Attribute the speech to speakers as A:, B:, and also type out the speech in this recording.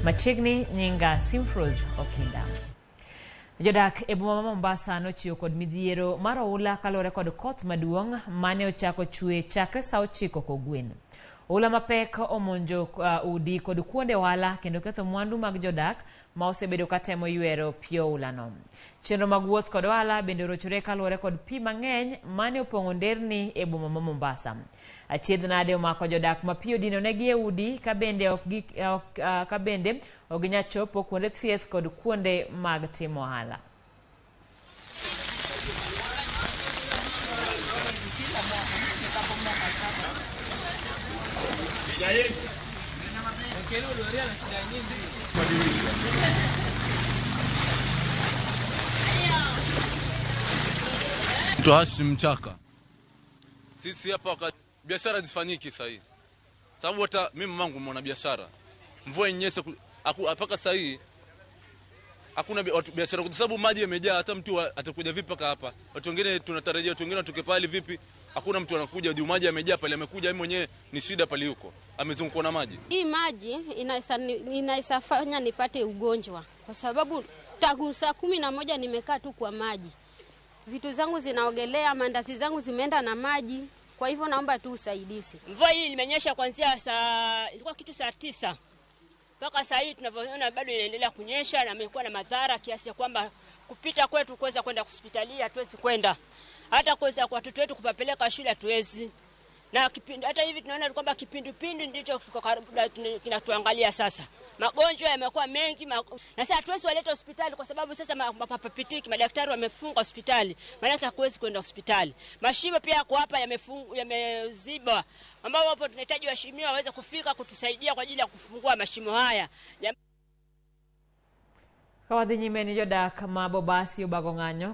A: Machiegni nyinga Simfros Okinda. Jodak e boma ma Mombasa nochiwo kod midhiero mar oula kalore kod koth maduong' mane ochako chwe chakre saa 9 kogwen. Oula mapek omonjo udi kod kuonde ohala kendo ketho mwandu mag jodak ma osebedo katemo ywero pio oula no. Chenro mag wuoth kod ohala bende orochore kalore kod pi mang'eny mane opong'o nderni e boma ma Mombasa. Achiedh nade omako jodak ma pi odino negi e udi ka bende ok ginya chopo kuonde thieth kod kuonde mag timo ohala.
B: Tuashi mchaka. Sisi hapa biashara zifanyiki sasa hivi. Sababu hata mimi mamangu mwana biashara. Mvua inyeshe mpaka sasa hivi hakuna biashara kwa sababu maji yamejaa, hata mtu atakuja vipi paka hapa. Watu wengine tunatarajia watu wengine watoke pale vipi? Hakuna mtu anakuja juu maji yamejaa pale, amekuja yeye mwenyewe ni shida pale huko. Amezungukwa na maji.
C: Hii maji inaisafanya nipate ugonjwa kwa sababu tangu saa 11 nimekaa tu kwa maji. Vitu zangu zinaogelea, mandazi zangu zimeenda na maji. Kwa hivyo naomba tu usaidizi.
D: Mvua hii imenyesha kuanzia ilikuwa kitu saa 9. Mpaka saa hii tunavyoona bado inaendelea kunyesha na imekuwa na madhara kiasi ya kwamba kupita kwetu kuweza kwenda hospitali hatuwezi kwenda. Hata kuweza kwa watoto wetu kupeleka shule hatuwezi. Na hata hivi tunaona kwamba kipindupindu ndicho kinatuangalia sasa. Magonjwa yamekuwa mengi na sasa hatuwezi waleta hospitali kwa sababu sasa mapapitiki madaktari wamefunga hospitali. Maana hakuwezi kwenda hospitali. Mashimo pia kwa hapa yameziba ambao wapo tunahitaji waheshimiwa waweze kufika kutusaidia kwa ajili ya kufungua mashimo haya.
A: Kawadhi nyime ni jodak ma Mombasa Bagong'anyo